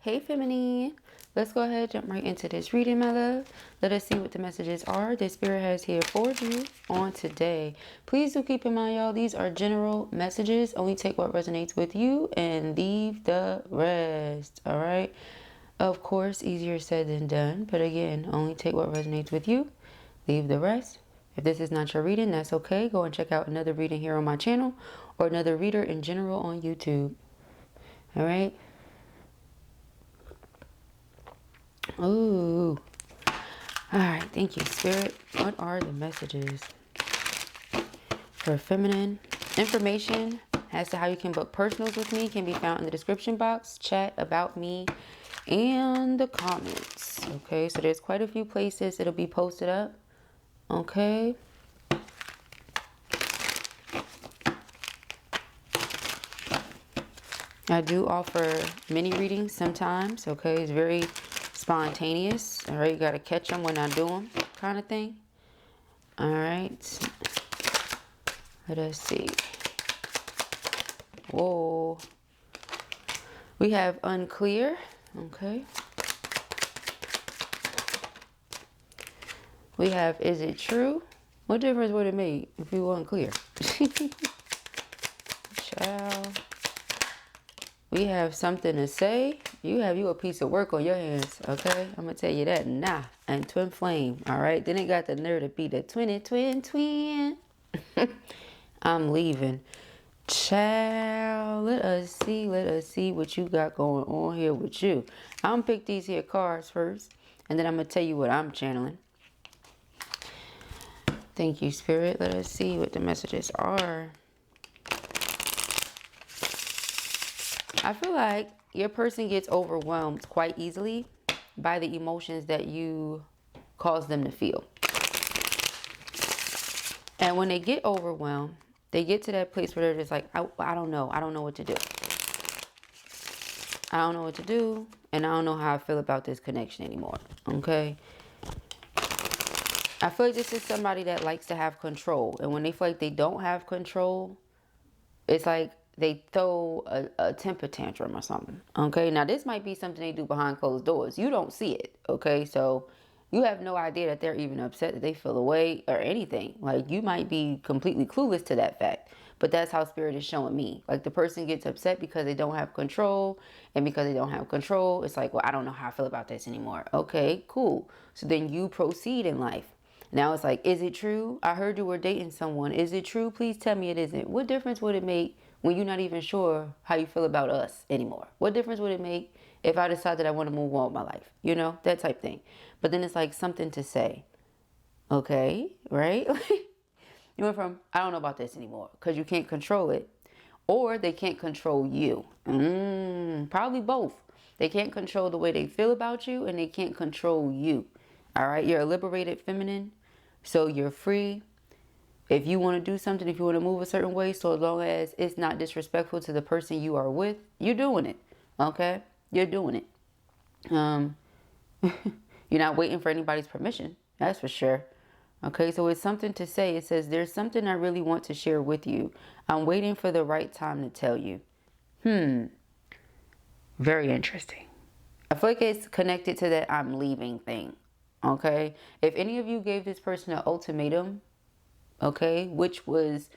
Hey Feminine, let's go ahead, jump right into this reading, my love. Let us see what the messages are that Spirit has here for you on today. Please do keep in mind, y'all, these are general messages. Only take what resonates with you and leave the rest, all right? Of course, easier said than done, but again, only take what resonates with you, leave the rest. If this is not your reading, that's okay. Go and check out another reading here on my channel or another reader in general on YouTube, all right? Ooh. All right. Thank you, Spirit. What are the messages for feminine? Information as to how you can book personals with me can be found in the description box, chat, about me, and the comments. Okay. So there's quite a few places it'll be posted up. Okay. I do offer mini readings sometimes. Okay. It's very spontaneous. All right, you got to catch them when I do them, kind of thing. All right, let us see. Whoa, we have unclear. Okay, we have is it true? What difference would it make if we were unclear? Child. We have something to say. You have a piece of work on your hands, okay? I'm going to tell you that. Nah. And twin flame, all right? Then it got the nerve to be the twin. I'm leaving. Child, let us see what you got going on here with you. I'm going to pick these here cards first, and then I'm going to tell you what I'm channeling. Thank you, Spirit. Let us see what the messages are. I feel like your person gets overwhelmed quite easily by the emotions that you cause them to feel. And when they get overwhelmed, they get to that place where they're just like, I don't know. I don't know what to do. I don't know what to do. And I don't know how I feel about this connection anymore. Okay. I feel like this is somebody that likes to have control. And when they feel like they don't have control, it's like they throw a temper tantrum or something. Okay. Now this might be something they do behind closed doors. You don't see it. Okay. So you have no idea that they're even upset, that they feel away or anything. Like you might be completely clueless to that fact. But that's how Spirit is showing me. Like the person gets upset because they don't have control. And because they don't have control, it's like, well, I don't know how I feel about this anymore. Okay, cool. So then you proceed in life. Now it's like, is it true? I heard you were dating someone. Is it true? Please tell me it isn't. What difference would it make when you're not even sure how you feel about us anymore? What difference would it make if I decide that I want to move on with my life? You know, that type thing. But then it's like something to say. Okay, right? You went from, I don't know about this anymore because you can't control it. Or they can't control you. Probably both. They can't control the way they feel about you and they can't control you. All right, you're a liberated feminine. So you're free. If you want to do something, if you want to move a certain way, so long as it's not disrespectful to the person you are with, you're doing it. Okay? You're doing it. You're not waiting for anybody's permission. That's for sure. Okay, so it's something to say. It says, there's something I really want to share with you. I'm waiting for the right time to tell you. Very interesting. I feel like it's connected to that I'm leaving thing. Okay? If any of you gave this person an ultimatum, okay, which was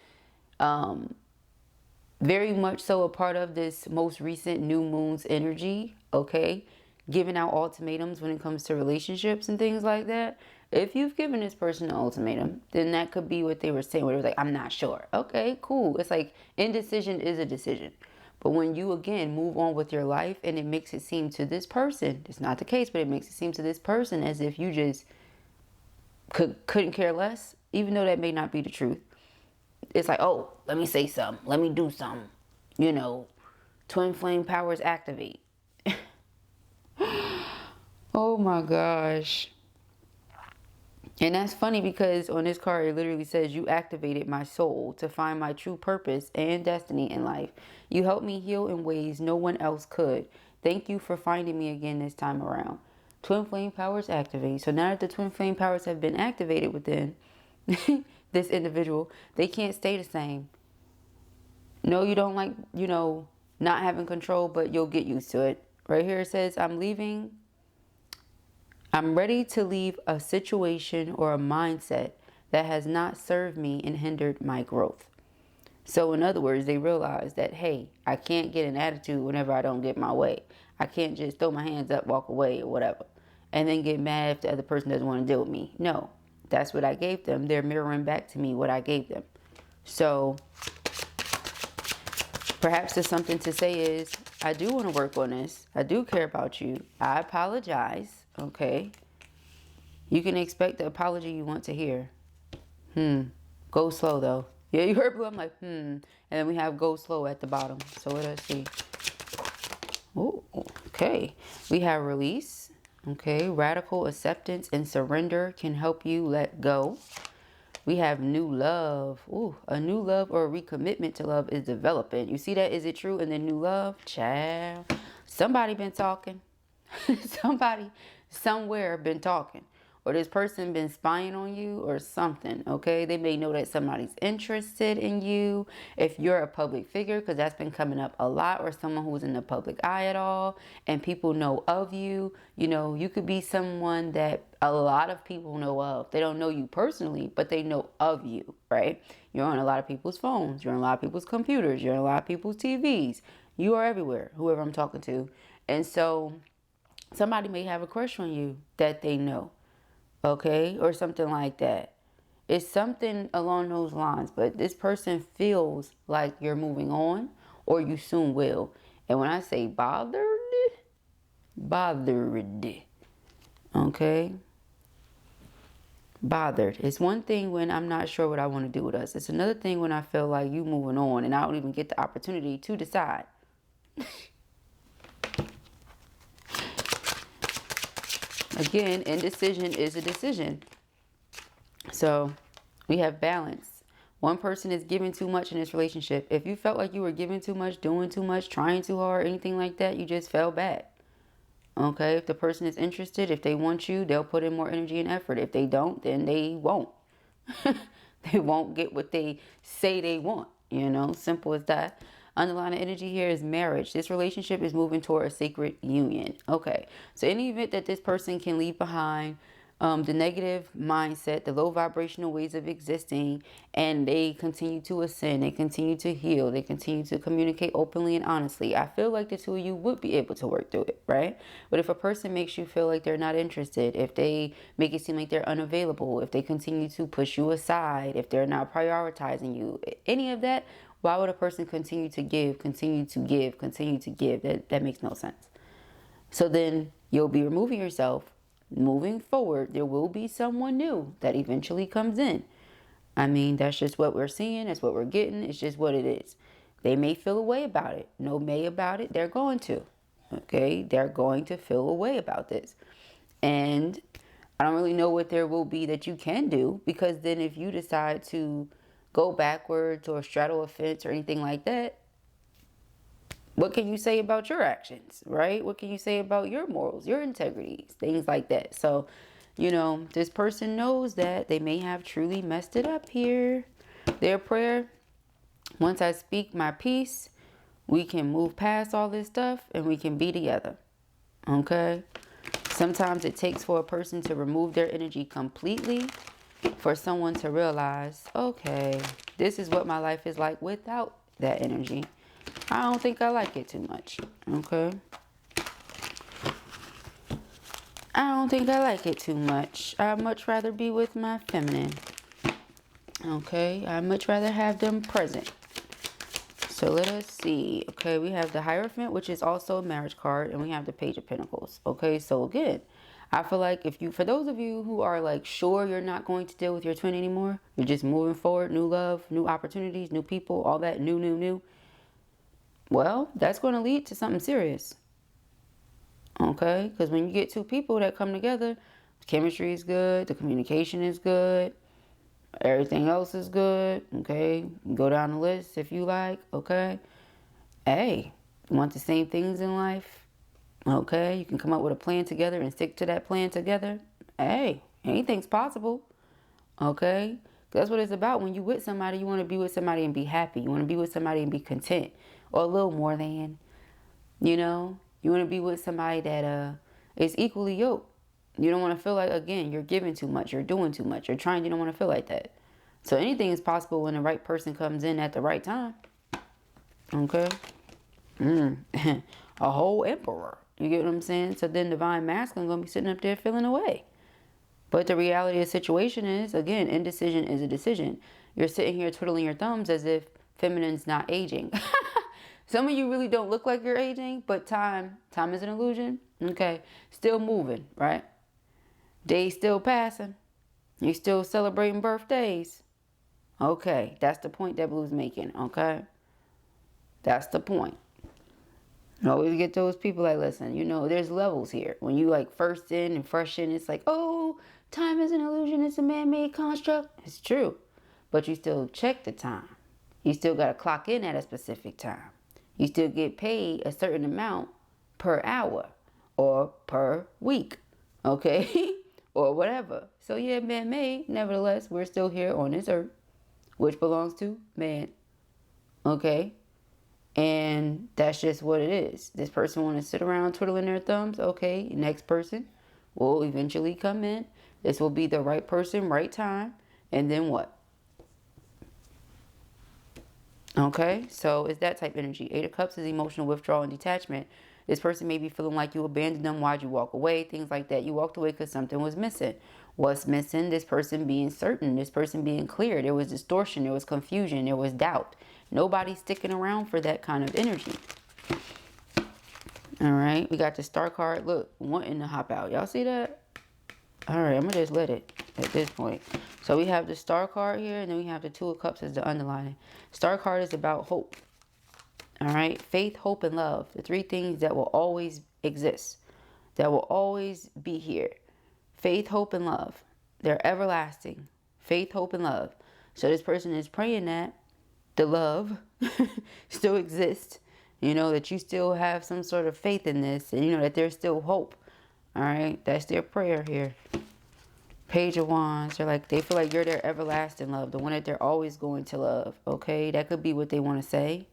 very much so a part of this most recent new moon's energy, okay, giving out ultimatums when it comes to relationships and things like that. If you've given this person an ultimatum, then that could be what they were saying, where it was like, I'm not sure. Okay, cool. It's like indecision is a decision. But when you, again, move on with your life and it makes it seem to this person, it's not the case, but it makes it seem to this person as if you just couldn't care less, even though that may not be the truth. It's like, oh, let me say something. Let me do something. You know, twin flame powers activate. Oh my gosh. And that's funny because on this card, it literally says, you activated my soul to find my true purpose and destiny in life. You helped me heal in ways no one else could. Thank you for finding me again this time around. Twin flame powers activate. So now that the twin flame powers have been activated within this individual, they can't stay the same. No, you don't like, you know, not having control, but you'll get used to it, Right here it says, I'm ready to leave a situation or a mindset that has not served me and hindered my growth. So in other words, they realize that, hey, I can't get an attitude whenever I don't get my way. I can't just throw my hands up, walk away or whatever, and then get mad if the other person doesn't want to deal with me. No, that's what I gave them. They're mirroring back to me what I gave them. So perhaps there's something to say is, I do want to work on this. I do care about you. I apologize. Okay. You can expect the apology you want to hear. Go slow though. Yeah, you heard blue. I'm like, And then we have go slow at the bottom. So let us see. Oh, okay. We have release. Okay. Radical acceptance and surrender can help you let go. We have new love. Ooh, a new love or a recommitment to love is developing. You see that? Is it true? And then new love, child. Somebody been talking. Somebody somewhere been talking. Or this person been spying on you or something, okay? They may know that somebody's interested in you. If you're a public figure, because that's been coming up a lot, or someone who's in the public eye at all, and people know of you. You know, you could be someone that a lot of people know of. They don't know you personally, but they know of you, right? You're on a lot of people's phones. You're on a lot of people's computers. You're on a lot of people's TVs. You are everywhere, whoever I'm talking to. And so somebody may have a crush on you that they know. Okay, or something like that. It's something along those lines, but this person feels like you're moving on or you soon will. And when I say bothered, okay? Bothered. It's one thing when I'm not sure what I want to do with us. It's another thing when I feel like you moving on and I don't even get the opportunity to decide. Again, indecision is a decision. So we have balance. One person is giving too much in this relationship. If you felt like you were giving too much, doing too much, trying too hard, anything like that, you just fell back. Okay, if the person is interested, if they want you, they'll put in more energy and effort. If they don't, then they won't. They won't get what they say they want. You know, simple as that. Underlying energy here is marriage. This relationship is moving toward a sacred union. Okay, so in the event that this person can leave behind the negative mindset, the low vibrational ways of existing, and they continue to ascend, they continue to heal, they continue to communicate openly and honestly, I feel like the two of you would be able to work through it, right? But if a person makes you feel like they're not interested, if they make it seem like they're unavailable, if they continue to push you aside, if they're not prioritizing you, any of that, why would a person continue to give, continue to give, continue to give? That makes no sense. So then you'll be removing yourself. Moving forward, there will be someone new that eventually comes in. I mean, that's just what we're seeing. That's what we're getting. It's just what it is. They may feel a way about it. No may about it. They're going to. Okay? They're going to feel a way about this. And I don't really know what there will be that you can do, because then if you decide to go backwards or straddle a fence or anything like that, what can you say about your actions, right? What can you say about your morals, your integrities, things like that? So, you know, this person knows that they may have truly messed it up here. Their prayer, once I speak my peace, we can move past all this stuff and we can be together. Okay? Sometimes it takes for a person to remove their energy completely for someone to realize, okay, this is what my life is like without that energy. I don't think I like it too much. Okay? I don't think I like it too much. I'd much rather be with my feminine. Okay? I'd much rather have them present. So let us see. Okay, we have the Hierophant, which is also a marriage card, and we have the Page of Pentacles. Okay, so again, I feel like for those of you who are like sure you're not going to deal with your twin anymore, you're just moving forward, new love, new opportunities, new people, all that new. Well, that's going to lead to something serious. Okay, because when you get two people that come together, the chemistry is good, the communication is good, everything else is good. Okay, go down the list if you like. Okay, hey, you want the same things in life? Okay, you can come up with a plan together and stick to that plan together. Hey, anything's possible. Okay, that's what it's about. When you with somebody, you want to be with somebody and be happy. You want to be with somebody and be content, or a little more than, you know. You want to be with somebody that is equally yoked. You don't want to feel like, again, you're giving too much, you're doing too much, you're trying, you don't want to feel like that. So anything is possible when the right person comes in at the right time. Okay? A whole emperor. You get what I'm saying? So then divine masculine going to be sitting up there feeling away. But the reality of the situation is, again, indecision is a decision. You're sitting here twiddling your thumbs as if feminine's not aging. Some of you really don't look like you're aging, but time is an illusion. Okay? Still moving, right? Days still passing. You still celebrating birthdays. Okay, that's the point that Blue's making, okay? That's the point. You always get those people like, listen, you know, there's levels here. When you like first in and fresh in, it's like, oh, time is an illusion. It's a man-made construct. It's true. But you still check the time. You still got to clock in at a specific time. You still get paid a certain amount per hour or per week, okay? Or whatever. So yeah, man-made. Nevertheless, we're still here on this earth, which belongs to man. Okay? And that's just what it is. This person want to sit around twiddling their thumbs. Okay, next person will eventually come in. This will be the right person, right time. And then what? Okay, so it's that type of energy. 8 of Cups is emotional withdrawal and detachment. This person may be feeling like you abandoned them. Why'd you walk away? Things like that. You walked away because something was missing. What's missing? This person being certain. This person being clear. There was distortion. There was confusion. There was doubt. Nobody's sticking around for that kind of energy. All right. We got the Star card. Look, wanting to hop out. Y'all see that? All right. I'm going to just let it at this point. So we have the Star card here. And then we have the 2 of Cups as the underlining. Star card is about hope. All right. Faith, hope, and love. The 3 things that will always exist. That will always be here. Faith, hope, and love. They're everlasting. Faith, hope, and love. So this person is praying that the love still exists. You know, that you still have some sort of faith in this. And you know that there's still hope. All right. That's their prayer here. Page of Wands. They're like, they feel like you're their everlasting love. The one that they're always going to love. Okay. That could be what they want to say.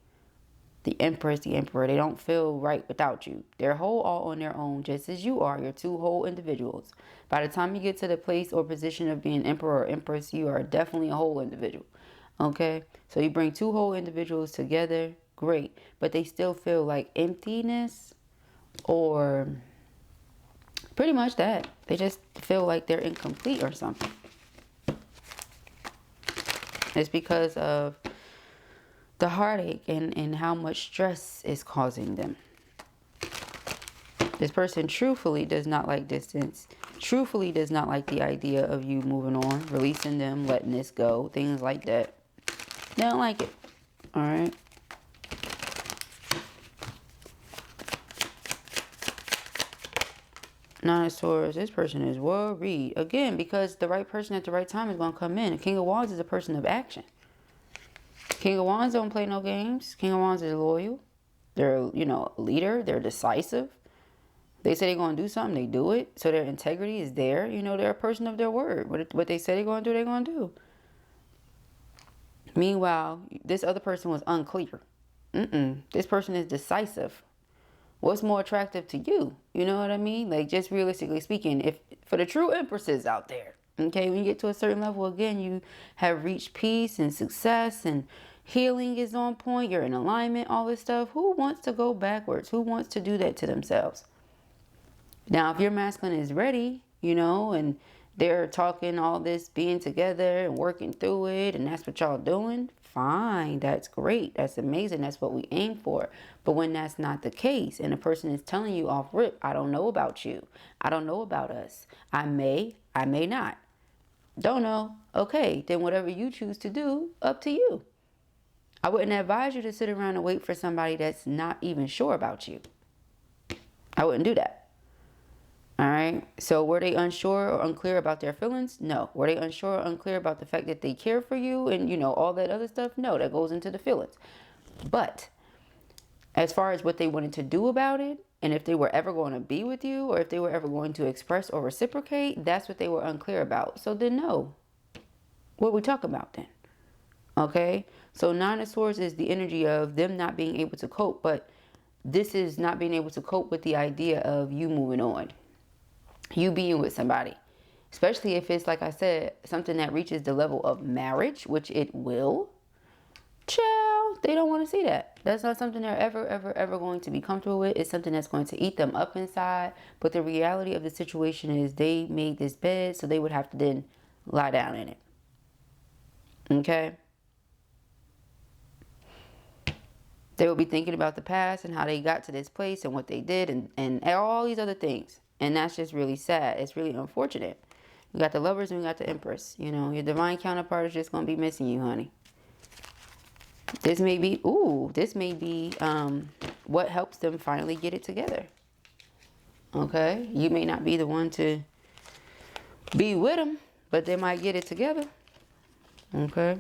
The Empress, the Emperor. They don't feel right without you. They're whole all on their own, just as you are. You're 2 whole individuals. By the time you get to the place or position of being Emperor or Empress, you are definitely a whole individual. Okay? So you bring 2 whole individuals together. Great. But they still feel like emptiness or pretty much that. They just feel like they're incomplete or something. It's because of the heartache and how much stress is causing them. This person truthfully does not like distance. Truthfully does not like the idea of you moving on, releasing them, letting this go, things like that. They don't like it. All right. Nine of Swords. This person is worried. Again, because the right person at the right time is going to come in. King of Wands is a person of action. King of Wands don't play no games. King of Wands is loyal. They're, you know, a leader. They're decisive. They say they're going to do something, they do it. So their integrity is there. You know, they're a person of their word. What they say they're going to do, they're going to do. Meanwhile, this other person was unclear. This person is decisive. What's more attractive to you? You know what I mean? Like, just realistically speaking, if for the true empresses out there, okay, when you get to a certain level, again, you have reached peace and success and healing is on point. You're in alignment, all this stuff. Who wants to go backwards? Who wants to do that to themselves? Now, if your masculine is ready, you know, and they're talking all this, being together and working through it, and that's what y'all doing, fine. That's great. That's amazing. That's what we aim for. But when that's not the case, and a person is telling you off rip, I don't know about you. I don't know about us. I may not. Don't know. Okay, then whatever you choose to do, up to you. I wouldn't advise you to sit around and wait for somebody that's not even sure about you. I wouldn't do that. All right. So were they unsure or unclear about their feelings? No. Were they unsure or unclear about the fact that they care for you and, you know, all that other stuff? No, that goes into the feelings. But as far as what they wanted to do about it, and if they were ever going to be with you, or if they were ever going to express or reciprocate, that's what they were unclear about. So then no. What we talk about then? Okay. So Nine of Swords is the energy of them not being able to cope, but this is not being able to cope with the idea of you moving on, you being with somebody, especially if it's, like I said, something that reaches the level of marriage, which it will. Child, they don't want to see that. That's not something they're ever going to be comfortable with. It's something that's going to eat them up inside. But the reality of the situation is they made this bed, so they would have to then lie down in it. Okay? They will be thinking about the past and how they got to this place and what they did and all these other things. And that's just really sad. It's really unfortunate. We got the Lovers and we got the Empress. You know, your divine counterpart is just going to be missing you, honey. This may be, what helps them finally get it together. Okay? You may not be the one to be with them, but they might get it together. Okay?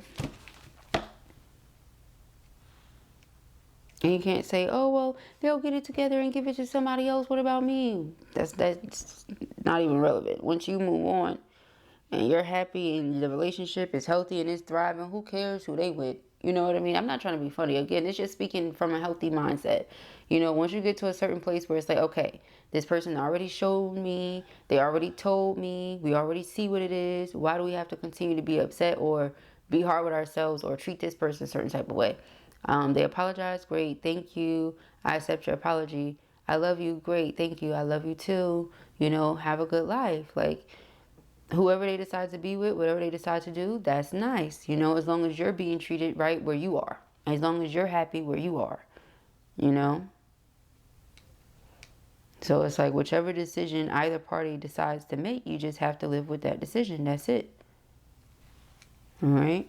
And you can't say, oh, well, they'll get it together and give it to somebody else. What about me? That's not even relevant. Once you move on and you're happy and the relationship is healthy and it's thriving, who cares who they with? You know what I mean? I'm not trying to be funny. Again, it's just speaking from a healthy mindset. You know, once you get to a certain place where it's like, okay, this person already showed me, they already told me, we already see what it is. Why do we have to continue to be upset or be hard with ourselves or treat this person a certain type of way? They apologize. Great. Thank you. I accept your apology. I love you. Great. Thank you. I love you too. You know, have a good life. Like, whoever they decide to be with, whatever they decide to do, that's nice. You know, as long as you're being treated right where you are. As long as you're happy where you are. You know? So it's like whichever decision either party decides to make, you just have to live with that decision. That's it. All right?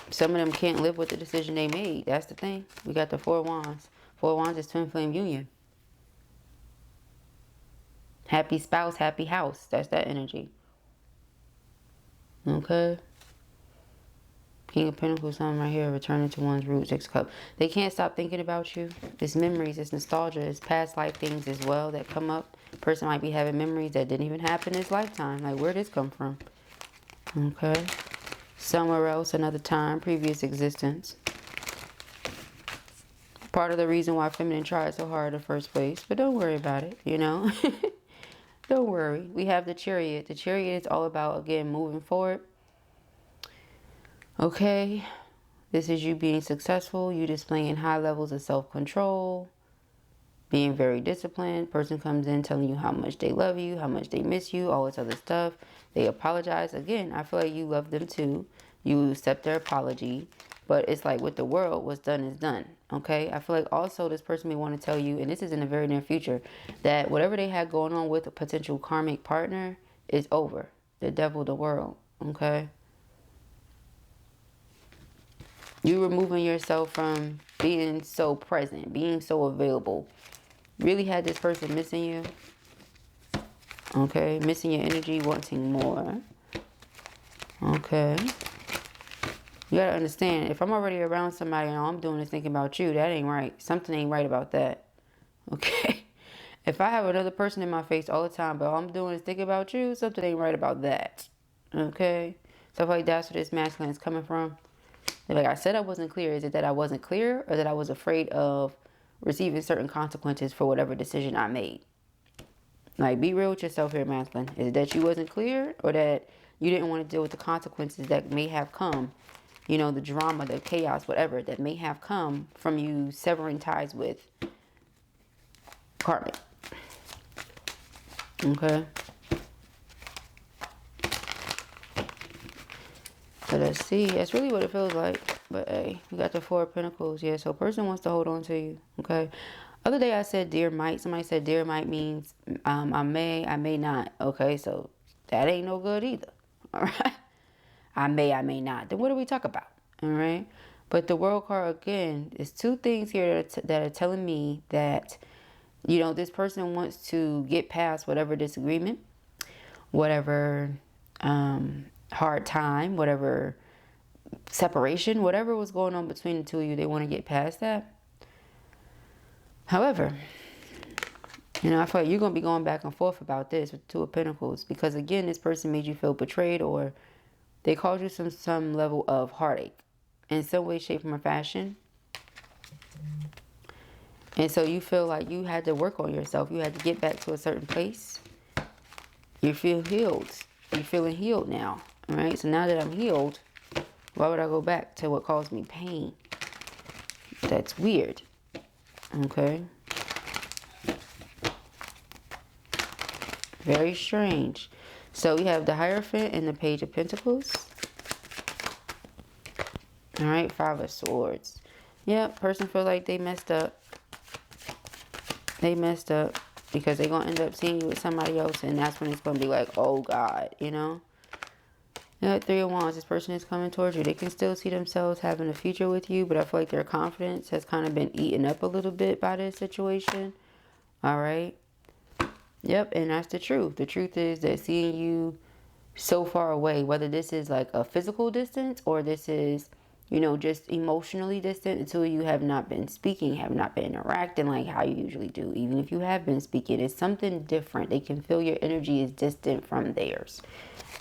Some of them can't live with the decision they made. That's the thing. We got the Four Wands. Four Wands is twin flame union. Happy spouse, happy house. That's that energy. Okay. King of Pentacles, something right here. Returning to one's roots. Six of Cups. They can't stop thinking about you. It's memories. It's nostalgia. It's past life things as well that come up. Person might be having memories that didn't even happen in this lifetime. Like, where'd this come from? Okay. Somewhere else, another time, previous existence. Part of the reason why feminine tried so hard in the first place. But don't worry about it, you know. Don't worry. We have the Chariot. The Chariot is all about, again, moving forward. Okay. This is you being successful. You displaying high levels of self-control. Being very disciplined. Person comes in telling you how much they love you, how much they miss you, all this other stuff. They apologize. Again, I feel like you love them too. You accept their apology. But it's like with the world, what's done is done. Okay? I feel like also this person may want to tell you, and this is in the very near future, that whatever they had going on with a potential karmic partner is over. The devil, the world. Okay? You removing yourself from being so present, being so available. Really had this person missing you. Okay? Missing your energy, wanting more. Okay? You gotta understand, if I'm already around somebody and all I'm doing is thinking about you, that ain't right. Something ain't right about that. Okay? If I have another person in my face all the time, but all I'm doing is thinking about you, something ain't right about that. Okay? Stuff like that's where this masculine is coming from. Like I said, I wasn't clear. Is it that I wasn't clear or that I was afraid of receiving certain consequences for whatever decision I made? Like, be real with yourself here, masculine. Is it that you wasn't clear or that you didn't want to deal with the consequences that may have come? You know, the drama, the chaos, whatever, that may have come from you severing ties with karmic. Okay? So let's see. That's really what it feels like. But hey, we got the Four of Pentacles. Yeah, so person wants to hold on to you. Okay? Other day I said dear might. Somebody said dear might means I may not. Okay, so that ain't no good either. All right? I may not. Then what do we talk about? All right? But the World card, again, is two things here that are telling me that, you know, this person wants to get past whatever disagreement, whatever hard time, whatever separation, whatever was going on between the two of you, they want to get past that. However, you know, I feel like you're going to be going back and forth about this with Two of Pentacles because, again, this person made you feel betrayed or They caused you some level of heartache in some way, shape, or fashion. And so you feel like you had to work on yourself. You had to get back to a certain place. You feel healed. You're feeling healed now. All right. So now that I'm healed, why would I go back to what caused me pain? That's weird. Okay. Very strange. So we have the Hierophant and the Page of Pentacles. All right. 5 of Swords. Yeah. Person feel like they messed up. They messed up because they're going to end up seeing you with somebody else, and that's when it's going to be like, oh God, you know. Yeah, 3 of Wands, this person is coming towards you. They can still see themselves having a future with you, but I feel like their confidence has kind of been eaten up a little bit by this situation. All right. Yep, and that's the truth. The truth is that seeing you so far away, whether this is like a physical distance or this is, you know, just emotionally distant until you have not been speaking, have not been interacting like how you usually do. Even if you have been speaking, it's something different. They can feel your energy is distant from theirs.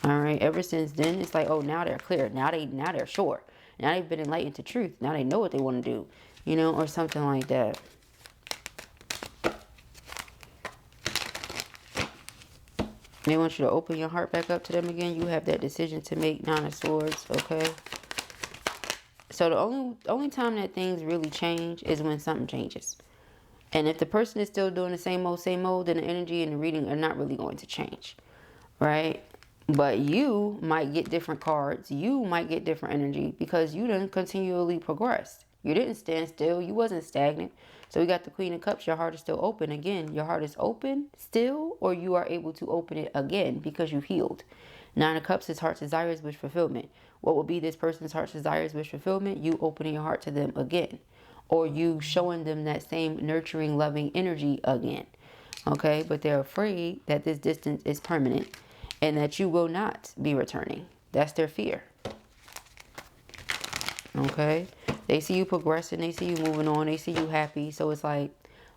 All right. Ever since then, it's like, oh, now they're clear. Now they're sure. Now they've been enlightened to truth. Now they know what they want to do, you know, or something like that. They want you to open your heart back up to them again. You have that decision to make. 9 of Swords. Okay. So the only time that things really change is when something changes. And if the person is still doing the same old, then the energy and the reading are not really going to change. Right? But you might get different cards. You might get different energy because you didn't continually progress. You didn't stand still. You wasn't stagnant. So we got the Queen of Cups. Your heart is still open. Again, your heart is open still, or you are able to open it again because you healed. 9 of Cups is heart's desires, wish fulfillment. What will be this person's heart's desires, wish fulfillment? You opening your heart to them again. Or you showing them that same nurturing, loving energy again. Okay? But they're afraid that this distance is permanent and that you will not be returning. That's their fear. Okay? They see you progressing. They see you moving on. They see you happy. So it's like,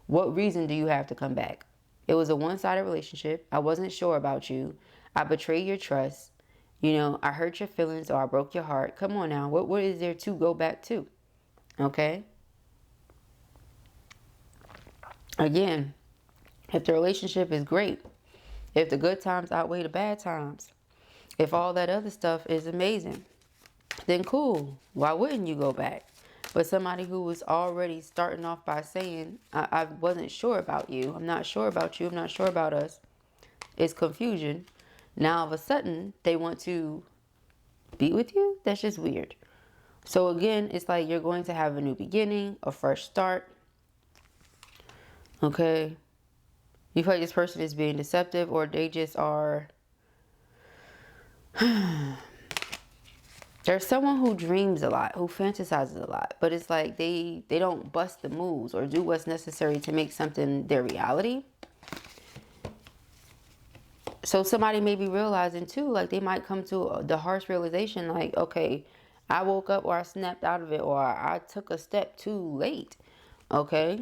what reason do you have to come back? It was a one-sided relationship. I wasn't sure about you. I betrayed your trust. You know, I hurt your feelings or I broke your heart. Come on now. What is there to go back to? Okay? Again, if the relationship is great, if the good times outweigh the bad times, if all that other stuff is amazing, then cool. Why wouldn't you go back? But somebody who was already starting off by saying, I wasn't sure about you. I'm not sure about you. I'm not sure about us. It's confusion. Now, all of a sudden, they want to be with you? That's just weird. So, again, it's like you're going to have a new beginning, a fresh start. Okay? You feel like this person is being deceptive or they just are... There's someone who dreams a lot, who fantasizes a lot. But it's like they don't bust the moves or do what's necessary to make something their reality. So somebody may be realizing too, like they might come to the harsh realization like, okay, I woke up or I snapped out of it or I took a step too late. Okay.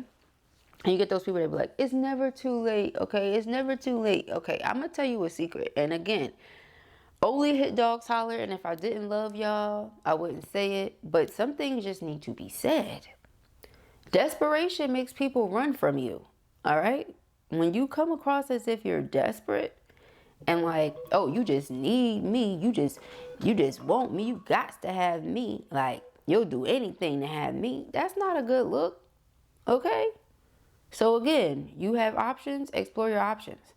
And you get those people that be like, it's never too late. Okay. It's never too late. Okay. I'm going to tell you a secret. And again, only hit dogs holler. And if I didn't love y'all, I wouldn't say it. But some things just need to be said. Desperation makes people run from you. All right. When you come across as if you're desperate, and like, oh, you just need me. You just want me. You got to have me. Like, you'll do anything to have me. That's not a good look. Okay? So again, you have options. Explore your options.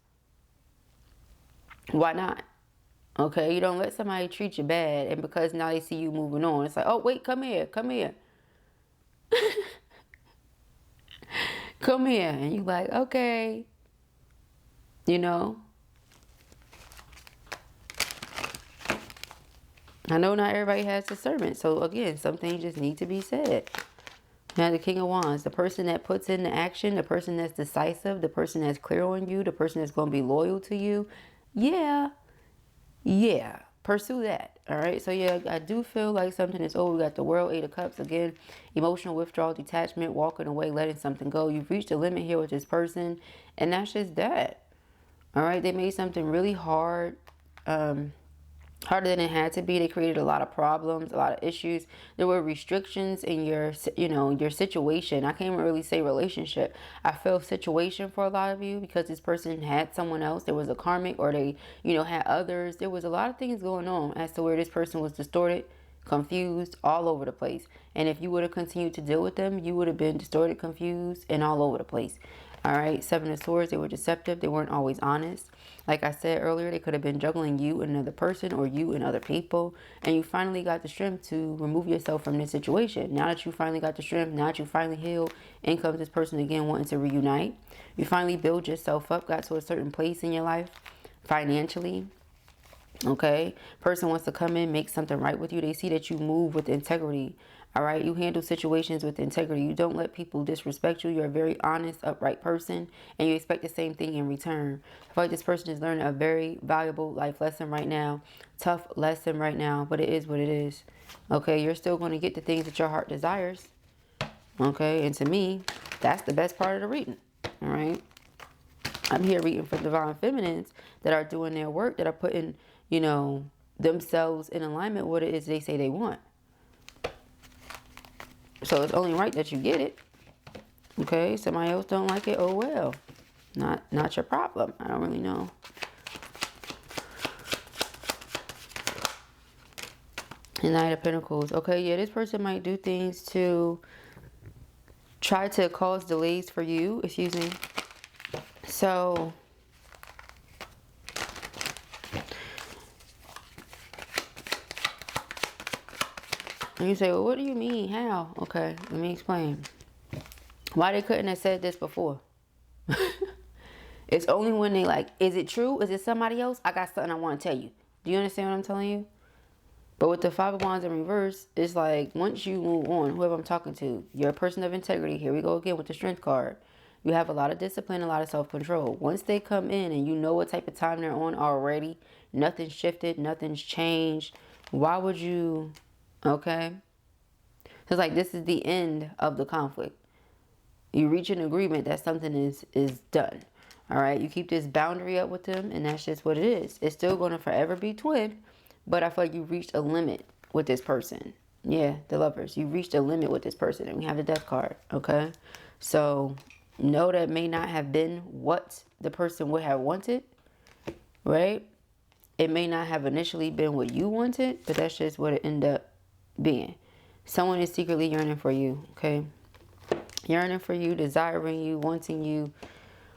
Why not? Okay? You don't let somebody treat you bad. And because now they see you moving on, it's like, oh, wait, come here. Come here. Come here. And you like, okay. You know? I know not everybody has discernment. So again, some things just need to be said. Now the King of Wands, the person that puts in the action, the person that's decisive, the person that's clear on you, the person that's going to be loyal to you. Yeah. Pursue that. All right. So yeah, I do feel like something is over. We got the World, 8 of Cups again. Emotional withdrawal, detachment, walking away, letting something go. You've reached a limit here with this person. And that's just that. All right. They made something really hard. harder than it had to be. They created a lot of problems, a lot of issues. There were restrictions in your, your situation. I can't even really say relationship. I feel situation for a lot of you, because this person had someone else. There was a karmic, or they, had others. There was a lot of things going on as to where this person was distorted, confused, all over the place. And if you would have continued to deal with them, you would have been distorted, confused, and all over the place. All right, Seven of Swords, they were deceptive. They weren't always honest. Like I said earlier, they could have been juggling you and another person, or you and other people. And you finally got the strength to remove yourself from this situation. Now that you finally got the strength, now that you finally healed, in comes this person again wanting to reunite. You finally build yourself up, got to a certain place in your life financially. Okay, person wants to come in, make something right with you. They see that you move with integrity. All right, you handle situations with integrity. You don't let people disrespect you. You're a very honest, upright person, and you expect the same thing in return. I feel like this person is learning a very valuable life lesson right now, tough lesson right now, but it is what it is. Okay, you're still going to get the things that your heart desires. Okay, and to me, that's the best part of the reading. All right, I'm here reading for divine feminines that are doing their work, that are putting, themselves in alignment with what it is they say they want. So it's only right that you get it. Okay, somebody else don't like it, oh well. Not your problem. I don't really know. The Knight of Pentacles. Okay, yeah, this person might do things to try to cause delays for you. Excuse me. So and you say, well, what do you mean? How? Okay, let me explain. Why they couldn't have said this before? It's only when they like, is it true? Is it somebody else? I got something I want to tell you. Do you understand what I'm telling you? But with the Five of Wands in reverse, it's like, once you move on, whoever I'm talking to, you're a person of integrity. Here we go again with the Strength card. You have a lot of discipline, a lot of self-control. Once they come in and you know what type of time they're on already, nothing's shifted, nothing's changed. Why would you, okay? It's like, this is the end of the conflict. You reach an agreement that something is done. All right, you keep this boundary up with them, and that's just what it is. It's still going to forever be twin, but I feel like you reached a limit with this person. Yeah, the Lovers. You reached a limit with this person, and we have the Death card, okay? So, no, that may not have been what the person would have wanted, right? It may not have initially been what you wanted, but that's just what it ended up being. Someone is secretly yearning for you, okay? Yearning for you, desiring you, wanting you,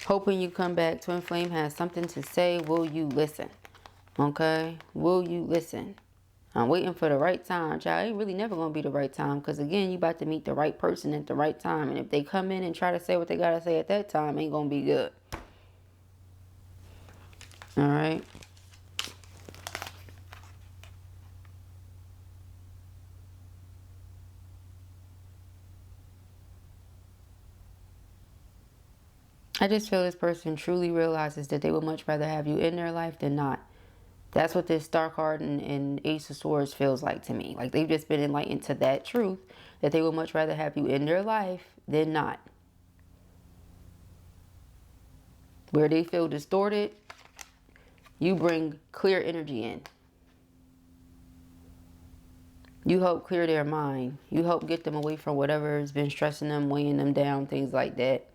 hoping you come back. Twin Flame has something to say. Will you listen? Okay? Will you listen? I'm waiting for the right time, child. It ain't really never going to be the right time, because, again, you about to meet the right person at the right time. And if they come in and try to say what they got to say at that time, ain't going to be good. All right? I just feel this person truly realizes that they would much rather have you in their life than not. That's what this Star card and Ace of Swords feels like to me. Like, they've just been enlightened to that truth, that they would much rather have you in their life than not. Where they feel distorted, you bring clear energy in. You help clear their mind. You help get them away from whatever has been stressing them, weighing them down, things like that.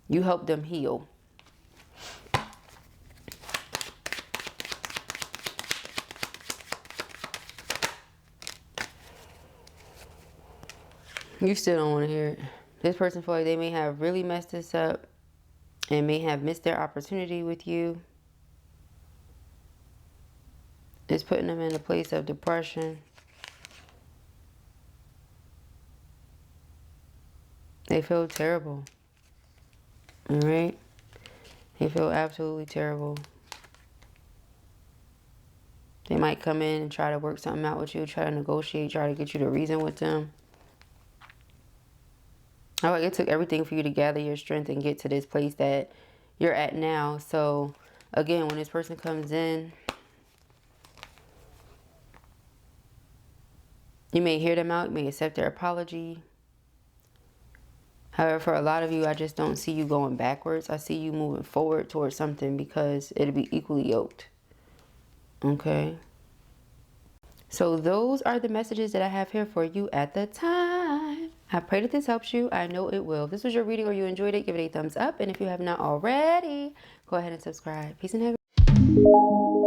You help them heal. You still don't want to hear it. This person feels like they may have really messed this up and may have missed their opportunity with you. It's putting them in a place of depression. They feel terrible. All right? They feel absolutely terrible. They might come in and try to work something out with you, try to negotiate, try to get you to reason with them. I like it took everything for you to gather your strength and get to this place that you're at now. So, again, when this person comes in, you may hear them out, you may accept their apology. However, for a lot of you, I just don't see you going backwards. I see you moving forward towards something, because it'll be equally yoked. Okay? So those are the messages that I have here for you at the time. I pray that this helps you. I know it will. If this was your reading or you enjoyed it, give it a thumbs up. And if you have not already, go ahead and subscribe. Peace and happiness.